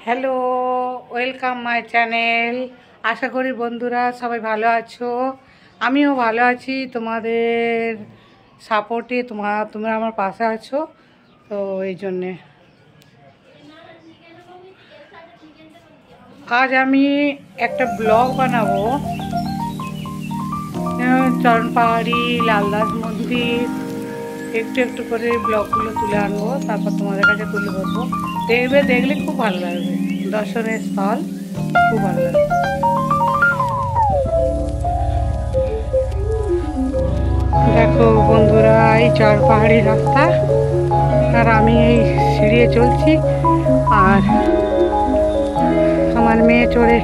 Hello, welcome my channel. আশা করি বন্ধুরা সবাই ভালো আছো, আমিও ভালো আছি। তোমাদের সাপোর্টে তোমরা আমার পাশে আছো, তো এই জন্যে আজ আমি একটা ব্লগ বানাবো। চরণ পাহাড়ি, লালদাস মন্দির একটু একটু করে ব্লগগুলো তুলে আনবো, তারপর তোমাদের কাছে তুলে ধরবো। দেখলে খুব ভালো লাগবে, দর্শনের স্থল খুব ভালো লাগবে। দেখো বন্ধুরা, এই চর পাহাড়ি রাস্তা, আর আমি এই সিঁড়িয়ে চলছি, আর আমার মেয়ে চড়ে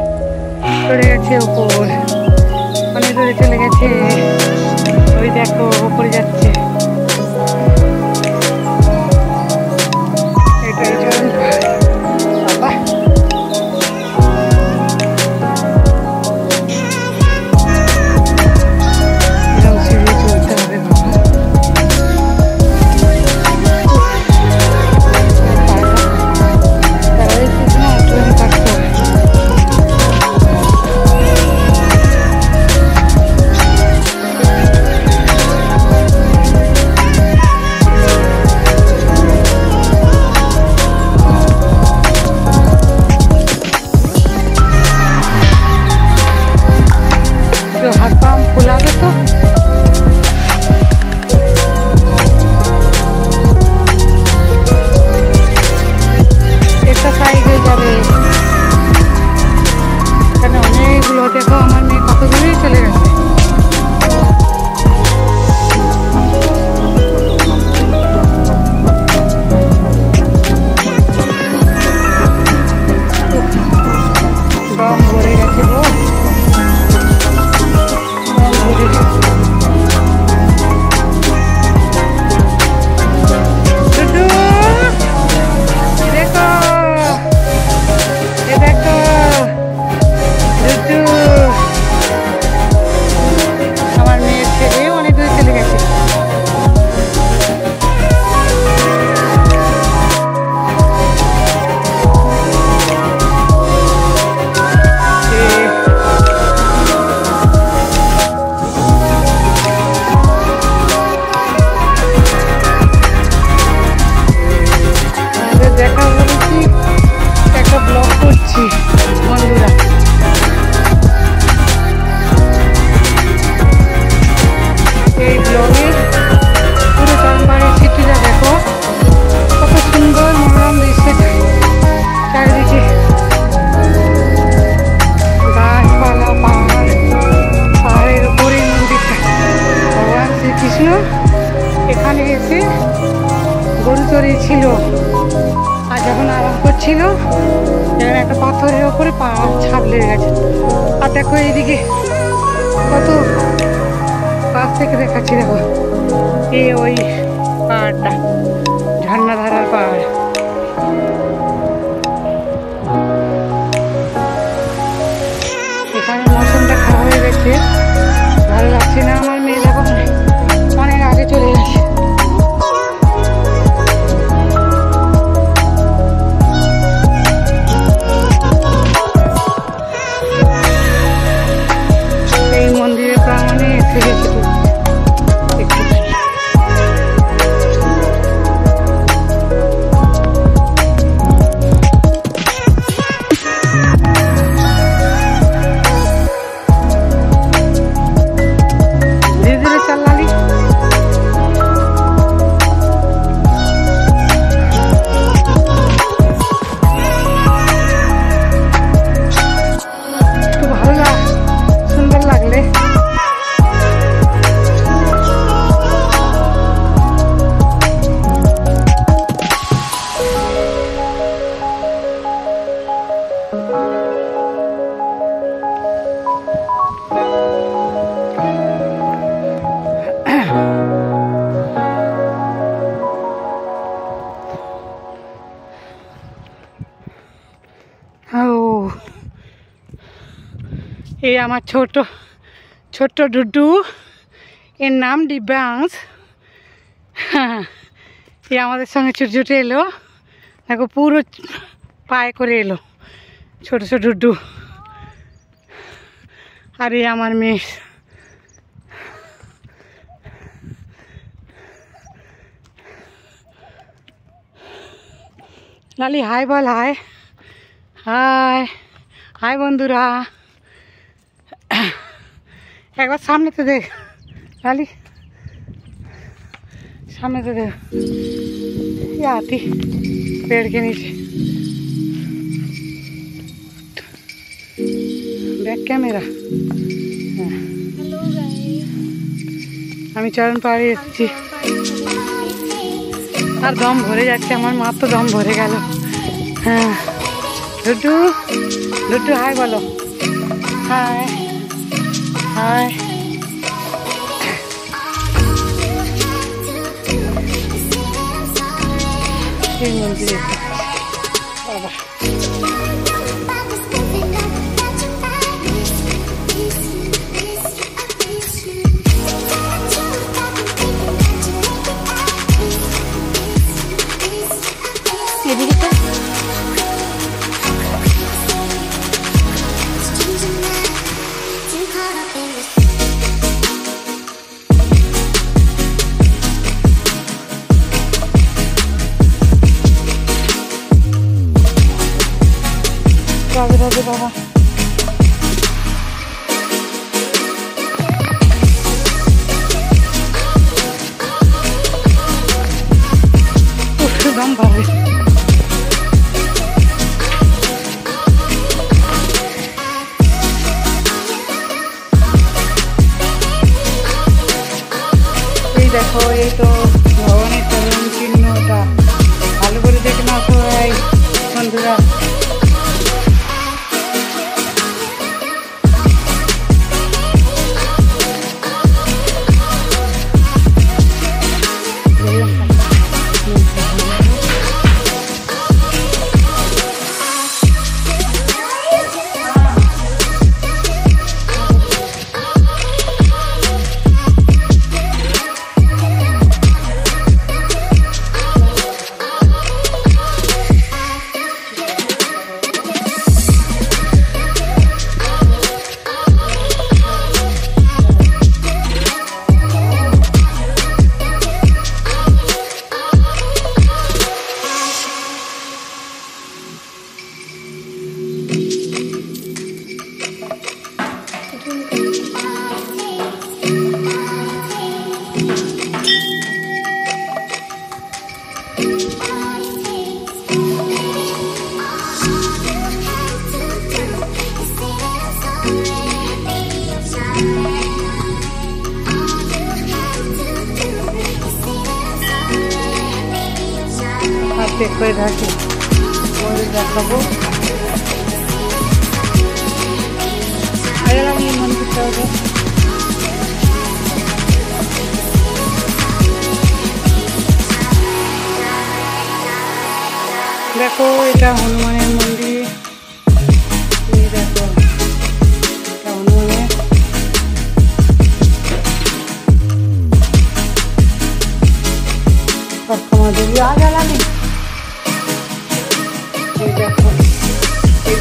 গেছে ওপর, অনেক দূরে চলে গেছে। ওই দেখো ওপরে যাচ্ছে। এটাই চরণ পাহাড়ি। বাবা, এরকম সিঁড়িয়ে চলতে হবে বাবা। हाथ पाँव फुला दो तो एक्सारसाइज हो जाए। এখানে অনেকগুলো, দেখো আমার মেয়ে কত দূরেই চলে গেছে। দম ভরে গেছে গো। আমার মেয়ের ছেলে অনেক দূরে চলে গেছে। দেখা বলেছি, একটা ব্লগ করছি বন্ধুরা। এই ব্লগে পুরো চরণপাহাড়ির সিটিটা দেখো, কত সুন্দর মনোরম দৃশ্য, চারিদিকে গাছপালা, পাহাড়ের উপরে মন্দিরটা। ভগবান শ্রীকৃষ্ণ এখানে এসে গরু চড়িয়েছিল, আর যখন আরাম করছিল এখানে একটা পাথরের ওপরে পা ছাপ লেগে গেছে। আর দেখো এইদিকে কত পাশ থেকে দেখাচ্ছি, দেখো ওই পাহাড়টা, ঝর্ণাধারার পাহাড়। এখানে মৌসুমটা খারাপ হয়ে গেছে, ভালো লাগছে না। আমার মেয়ে দেখো অনেক আগে চলে গেছে। এই মন্দিরের প্রাঙ্গণে এসে গেছে। ধীরে ধীরে চাল্লালি। একটু ভালো সুন্দর লাগলে। এই আমার ছোট ছোট্ট ডুডু, এর নাম দিব্যাংশ। এ আমাদের সঙ্গে ছুটে ছুটে এলো, দেখো পুরো পায়ে করে এলো। ছোট ছোট ডুডু। আর এই আমার মেয়ে। লালি হাই বল, হাই হাই হাই বন্ধুরা। একবার সামনে তো দেখ লালি, सामने तो देखो ये आती पेड़ के नीचे। बैक कैमरा আমি চরণ পাড়ে এসেছি আর দম ভরে যাচ্ছে আমার, মা তো দম ভরে গেল। হ্যাঁ ডুডু, ডুডু হাই বলো, হাই হাই। এই মন্দিরে বাবা রাধে রাধে বাবা। দম ভাবে এই দেখো, এই তো ভগবানের চরণ চিহ্নটা ভালো করে দেখে নাও সবাই বন্ধুরা। চেক করে থাকি দেখাবো। আমি মন্দিরটা হবে দেখো, এটা হনুমানের মন্দির। দেখো এটা হনুমানের দেবী आ गया लाली। देखो ये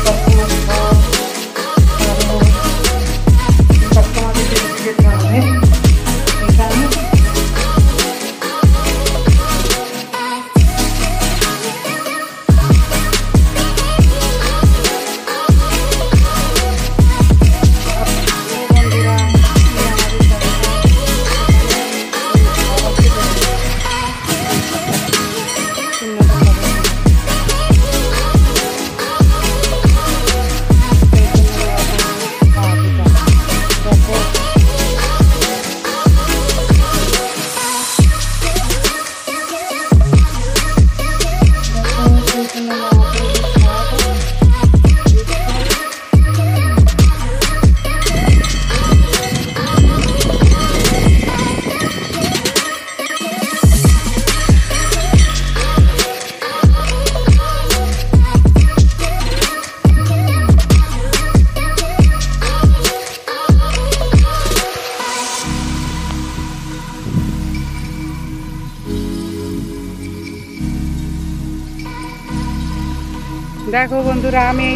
দেখো বন্ধুরা, আমি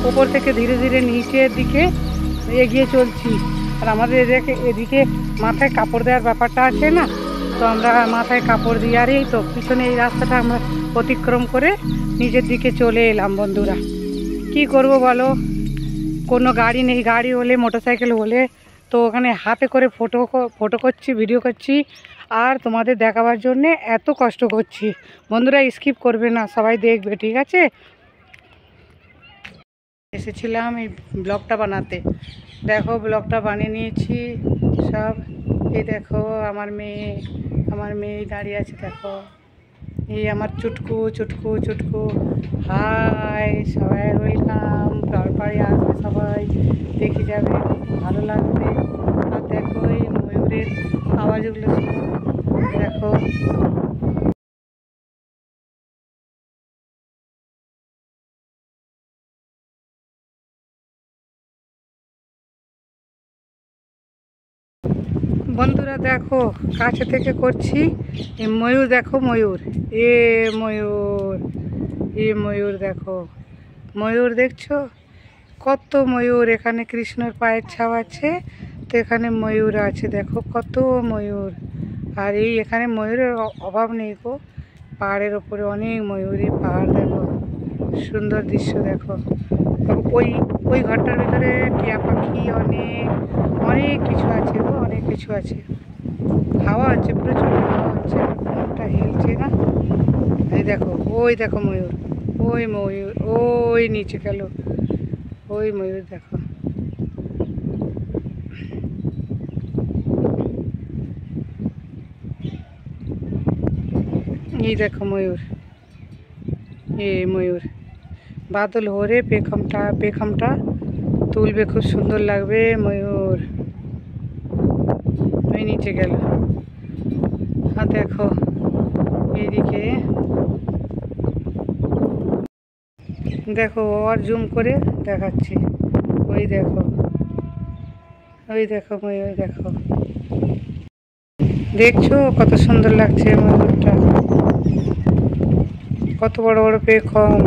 উপর থেকে ধীরে ধীরে নিচের দিকে এগিয়ে চলছি। আর আমাদের এদিকে মাথায় কাপড় দেওয়ার ব্যাপারটা আছে না, তো আমরা মাথায় কাপড় দিই। আর এই তো পিছনে এই রাস্তাটা আমরা অতিক্রম করে নিচের দিকে চলে এলাম বন্ধুরা। কি করব বলো, কোনো গাড়ি নেই। গাড়ি হলে, মোটরসাইকেল হলে তো ওখানে হাতে করে ফটো করছি, ভিডিও করছি, আর তোমাদের দেখাবার জন্যে এত কষ্ট করছি। বন্ধুরা স্কিপ করবে না, সবাই দেখবে, ঠিক আছে? এসেছিলাম এই ব্লগটা বানাতে। দেখো ব্লগটা বানিয়ে নিয়েছি সব। এই দেখো আমার মেয়ে দাঁড়িয়ে আছে, দেখো এই আমার চুটকু চুটকু চুটকু। হাই সবাই, ওয়েলকাম। তারপরে আসবে সবাই, দেখে যাবে, ভালো লাগবে। আর দেখো এই ময়ূরের আওয়াজগুলো শুনো, দেখো। বন্ধুরা দেখো কাছে থেকে করছি। এই ময়ূর দেখো, ময়ূর, এ ময়ূর, এ ময়ূর দেখো, ময়ূর দেখছো? কত ময়ূর! এখানে কৃষ্ণর পায়ের ছাপ আছে, তো এখানে ময়ূর আছে, দেখো কত ময়ূর। আর এই এখানে ময়ূরের অভাব নেই গো, পাহাড়ের ওপরে অনেক ময়ূরী পাহাড়, দেখো সুন্দর দৃশ্য দেখো। ওই ওই ঘরটার ভিতরে টিয়া পাখি, অনেক অনেক কিছু আছে গো, অনেক কিছু আছে। হাওয়া হচ্ছে, প্রচুর হাওয়া হচ্ছে, ফোনটা হেলছে না। এই দেখো, ওই দেখো ময়ূর, ওই ময়ূর ওই নিচে গেল, ওই ময়ূর দেখো। এই দেখো ময়ূর, এই ময়ূর। বাদল হরে পেখমটা তুলবে, খুব সুন্দর লাগবে ময়ূর। ওই নিচে গেল। আর দেখো এইদিকে দেখো, আর জুম করে দেখাচ্ছি। ওই দেখো, ওই দেখো ময়ূর দেখো, দেখছো কত সুন্দর লাগছে ময়ূরটা, কত বড় বড় পেখম।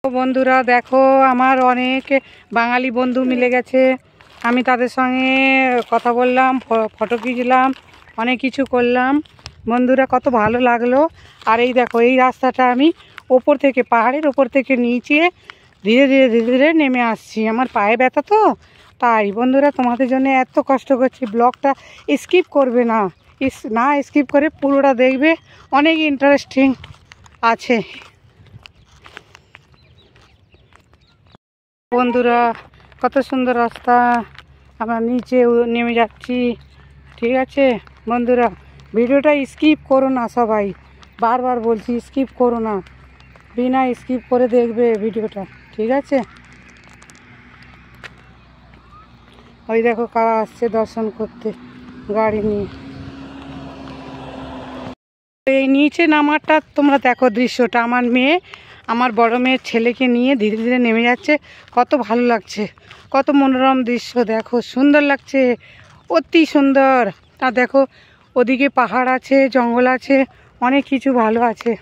বন্ধুরা দেখো, আমার অনেক বাঙালি বন্ধু মিলে গেছে। আমি তাদের সঙ্গে কথা বললাম, ফটো খিঁচলাম, অনেক কিছু করলাম। বন্ধুরা কত ভালো লাগলো। আর এই দেখো এই রাস্তাটা আমি ওপর থেকে, পাহাড়ের ওপর থেকে নিচে ধীরে ধীরে ধীরে ধীরে নেমে আসছি। আমার পায়ে ব্যথা তো, তাই বন্ধুরা তোমাদের জন্য এত কষ্ট করছি। ব্লগটা স্কিপ করবে না, না স্কিপ করে পুরোটা দেখবে, অনেক ইন্টারেস্টিং আছে। বন্ধুরা কত সুন্দর রাস্তা, আমরা নিচে নেমে যাচ্ছি, ঠিক আছে? বন্ধুরা ভিডিওটা স্কিপ করো না সবাই, বারবার বলছি স্কিপ করো না, বিনা স্কিপ করে দেখবে ভিডিওটা, ঠিক আছে? ওই দেখো কারা আসছে দর্শন করতে গাড়ি নিয়ে। এই নিচে নামাটা তোমরা দেখো দৃশ্যটা, আমার বড় মেয়ের ছেলেকে নিয়ে ধীরে ধীরে নেমে যাচ্ছে, কত ভালো লাগছে, কত মনোরম দৃশ্য দেখো, সুন্দর লাগছে, অতি সুন্দর। আর দেখো ওদিকে পাহাড় আছে, জঙ্গল আছে, অনেক কিছু ভালো আছে।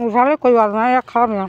उठावे कोई बात नहीं, या खा में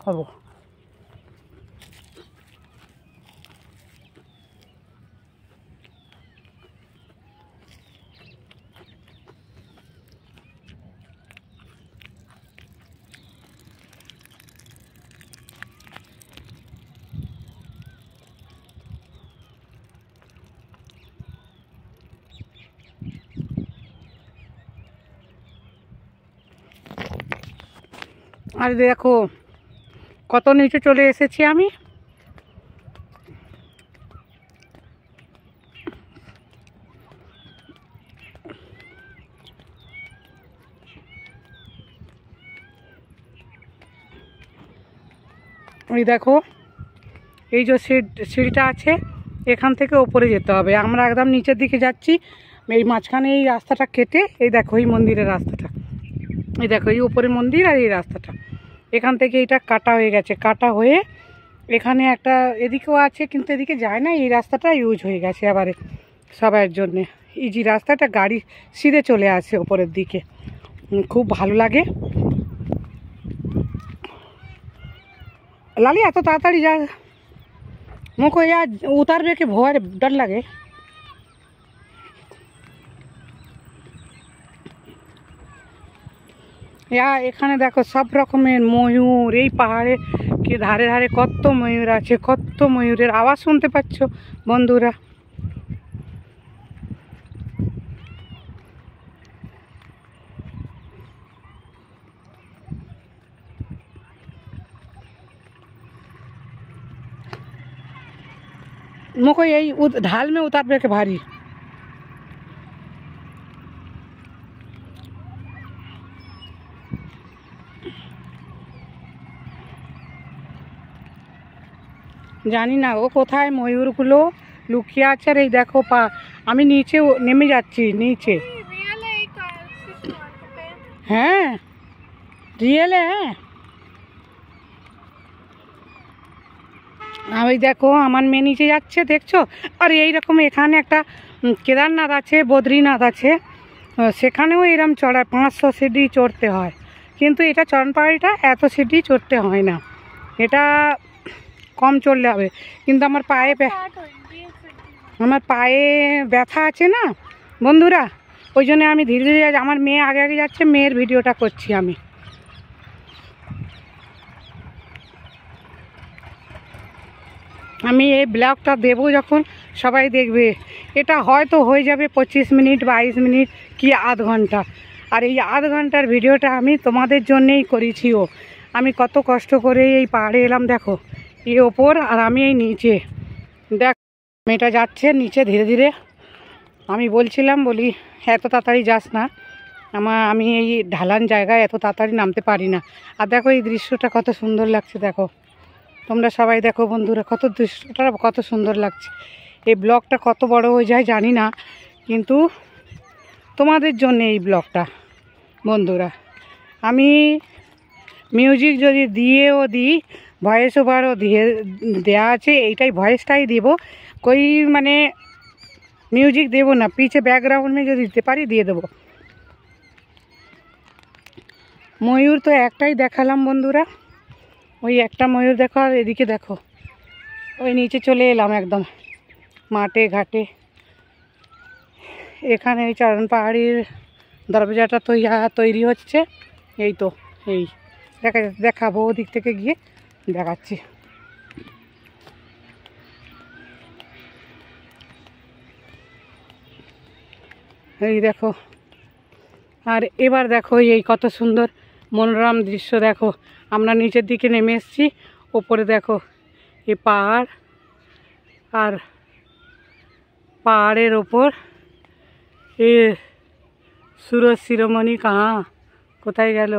খাবো। আর দেখো কত নিচে চলে এসেছি আমি। ওই দেখো এই যে সিঁড়িটা আছে, এখান থেকে ওপরে যেতে হবে। আমরা একদম নিচের দিকে যাচ্ছি, এই মাঝখানে এই রাস্তাটা কেটে এই দেখো এই মন্দিরের রাস্তাটা, এই দেখো এই উপরে মন্দির আর এই রাস্তাটা, এখান থেকে এটা কাটা হয়ে গেছে। কাটা হয়ে এখানে একটা এদিকেও আছে, কিন্তু এদিকে যায় না, এই রাস্তাটা ইউজ হয়ে গেছে এবারে সবার জন্যে। ইজি রাস্তাটা, গাড়ি সিধে চলে আসে ওপরের দিকে, খুব ভালো লাগে। लाली एत ताड़ाताड़ी जा, मुझको यार उतारबे के भय डर लगे। এখানে দেখো সব রকমের ময়ূর, এই পাহাড়ে কি ধারে ধারে কত ময়ূর আছে, কত ময়ূরের আওয়াজ শুনতে পাচ্ছ বন্ধুরা। मुझको यही ढाल में उतारबे के भारी। জানি না ও কোথায় ময়ূরগুলো লুকিয়ে আছে। আর এই দেখো পা, আমি নিচে নেমে যাচ্ছি নিচে। হ্যাঁ রিয়েলে, হ্যাঁ ওই দেখো আমার মেয়ে নিচে যাচ্ছে দেখছো। আর এইরকম এখানে একটা কেদারনাথ আছে, বদ্রীনাথ আছে, সেখানেও এরম চড়ায় 500 সিঁড়ি চড়তে হয়, কিন্তু এটা চরণপাহাড়িটা এত সিঁড়ি চড়তে হয় না, এটা কম চড়লে হবে। কিন্তু আমার পায়ে ব্যথা আছে না বন্ধুরা, ওই জন্য আমি ধীরে ধীরে, আমার মেয়ে আগে আগে যাচ্ছে, মেয়ের ভিডিওটা করছি আমি। আমি এই ব্লগটা দেবো যখন সবাই দেখবে, এটা হয়তো হয়ে যাবে 25 মিনিট 22 মিনিট কি আধ ঘন্টা। আর এই আধ ঘন্টার ভিডিওটা আমি তোমাদের জন্যেই করেছিও। আমি কত কষ্ট করে এই পাহাড়ে এলাম, দেখো এই ওপর আর আমি এই নিচে। দেখ মেয়েটা যাচ্ছে নিচে ধীরে ধীরে, আমি বলছিলাম বলি এত তাড়াতাড়ি যাস না, আমি এই ঢালান জায়গায় এত তাড়াতাড়ি নামতে পারি না। আর দেখো এই দৃশ্যটা কত সুন্দর লাগছে, দেখো তোমরা সবাই দেখো বন্ধুরা, কত দৃশ্যটা কত সুন্দর লাগছে। এই ব্লগটা কত বড় হয়ে যায় জানি না, কিন্তু তোমাদের জন্য এই ব্লগটা বন্ধুরা। আমি মিউজিক যদি দিয়েও দিই, ভয়েস ওভারও দেওয়া আছে, এইটাই ভয়েসটাই দেবো, কই মানে মিউজিক দেবো না, পিছে ব্যাকগ্রাউন্ডে যদি দিতে পারি দিয়ে দেবো। ময়ূর তো একটাই দেখালাম বন্ধুরা, ওই একটা ময়ূর দেখো। আর এদিকে দেখো ওই নিচে চলে এলাম একদম মাঠে ঘাটে। এখানে এই চরণপাহাড়ির দরজাটা তো তৈরি হচ্ছে, এই তো এই দেখাবো ওদিক থেকে গিয়ে দেখাচ্ছি। এই দেখো, আর এবার দেখো এই কত সুন্দর মনোরম দৃশ্য দেখো। আমরা নিচের দিকে নেমে এসেছি, ওপরে দেখো এই পাহাড়, আর পাহাড়ের ওপর এ सूरज शिरोमणि कहाँ कोথায় গেল,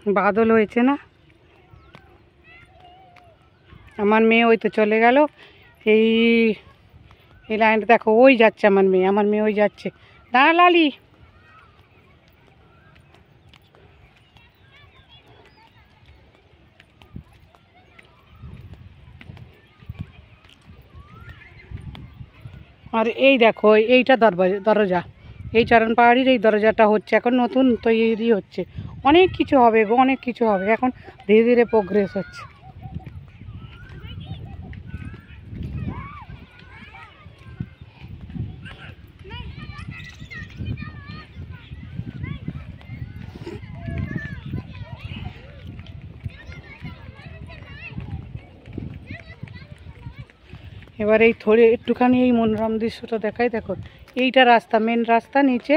বাদল হয়েছে না। আমার মেয়ে ওই তো চলে গেল, এই এই লাইনটা দেখো, ওই যাচ্ছে আমার মেয়ে ওই যাচ্ছে। দাঁড়া লালি। আর এই দেখো এইটা দরজা, এই চরণ পাহাড়ির এই দরজাটা হচ্ছে এখন নতুন তৈরি হচ্ছে। অনেক কিছু হবে গো, অনেক কিছু হবে, এখন ধীরে ধীরে প্রোগ্রেস হচ্ছে। এবার এই থোড়ে একটুখানি এই মনোরম দৃশ্যটা দেখাই। দেখো এইটা রাস্তা, মেন রাস্তা নিচে,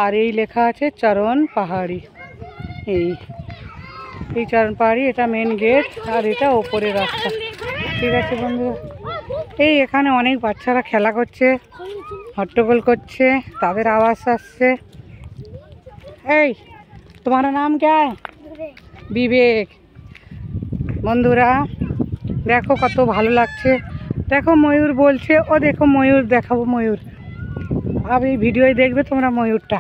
আর এই লেখা আছে চরণ পাহাড়ি। এই চরণ পাহাড়ি, এটা মেন গেট, আর এটা ওপরে রাস্তা। ঠিক আছে বন্ধুরা, এই এখানে অনেক বাচ্চারা খেলা করছে, হট্টগোল করছে, তাদের আওয়াজ আসছে। এই তোমার নাম क्या है? বিবেক। বন্ধুরা দেখো কত ভালো লাগছে, দেখো ময়ূর বলছে, ও দেখো ময়ূর, দেখাবো ময়ূর। আর এই ভিডিওয় দেখবে তোমরা ময়ূরটা।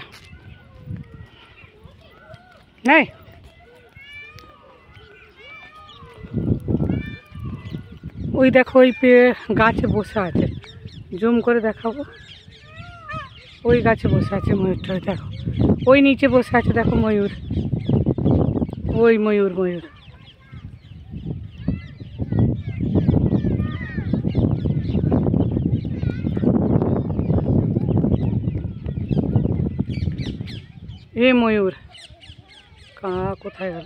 নাই ওই দেখো ওই গাছে বসে আছে, জুম করে দেখাবো। ওই গাছে বসে আছে ময়ূরটা, ওই দেখো ওই নিচে বসে আছে, দেখো ময়ূর, ওই ময়ূর। এ ময়ূর কোথায় গেল?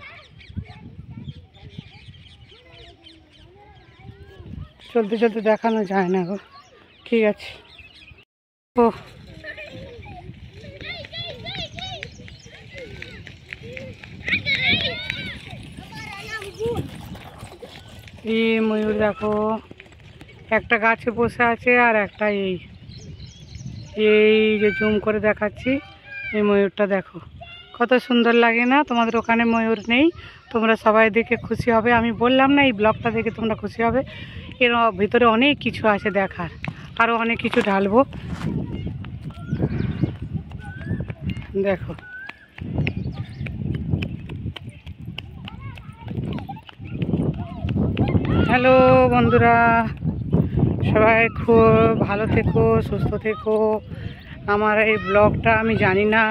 চলতে চলতে দেখানো যায় না গো। ঠিক আছে। ও এই ময়ূর দেখো, একটা গাছে বসে আছে, আর একটা এই যে জুম করে দেখাচ্ছি, এই ময়ূরটা দেখো কত সুন্দর লাগে না? তোমাদের ওখানে ময়ূর নেই, তোমরা সবাই দেখে খুশি হবে। আমি বললাম না, এই ব্লগটা দেখে তোমরা খুশি হবে। এর ভিতরে অনেক কিছু আছে দেখার, আরও অনেক কিছু ঢালবো। দেখো হ্যালো বন্ধুরা, সবাই খুব ভালো থেকো, সুস্থ থেকো। আমার এই ব্লগটা আমি জানি না,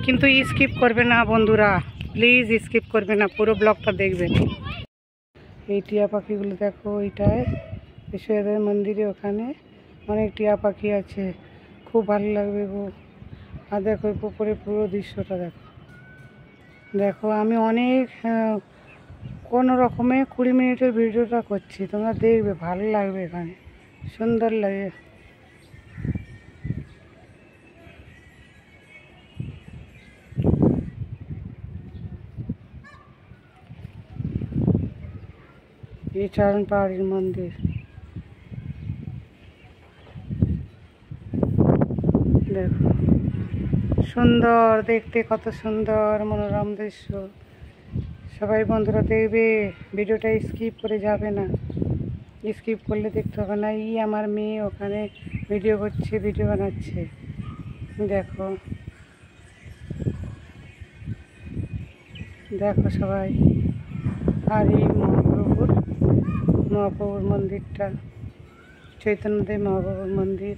কিন্তু স্কিপ করবে না বন্ধুরা, প্লিজ স্কিপ করবে না, পুরো ব্লগটা দেখবেন। এই টিয়া পাখিগুলো দেখো, এইটায় বিশ্বনাথ মন্দিরে ওখানে অনেক টিয়া পাখি আছে, খুব ভালো লাগবে গো। আর দেখো উপরে পুরো দৃশ্যটা দেখো। দেখো আমি অনেক কোনো রকমে 20 মিনিটের ভিডিওটা করছি, তোমরা দেখবে, ভালো লাগবে, এখানে সুন্দর লাগে। এই চরণ পাহাড়ির মন্দির দেখো, সুন্দর দেখতে, কত সুন্দর মনোরম দৃশ্য। সবাই বন্ধুরা দেখবে, ভিডিওটা স্কিপ করে যাবে না, স্কিপ করলে দেখতে হবে না। আমার মেয়ে ওখানে ভিডিও করছে, ভিডিও বানাচ্ছে, দেখো দেখো সবাই। আর এই মহাপ্রভুর মন্দিরটা, চৈতন্যদেব মহাপ্রভুর মন্দির।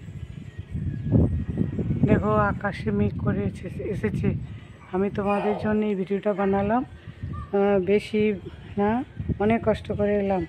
দেখো আকাশে মেঘ করে এসেছে, আমি তোমাদের জন্য এই ভিডিওটা বানালাম, বেশি না, অনেক কষ্ট করে এলাম।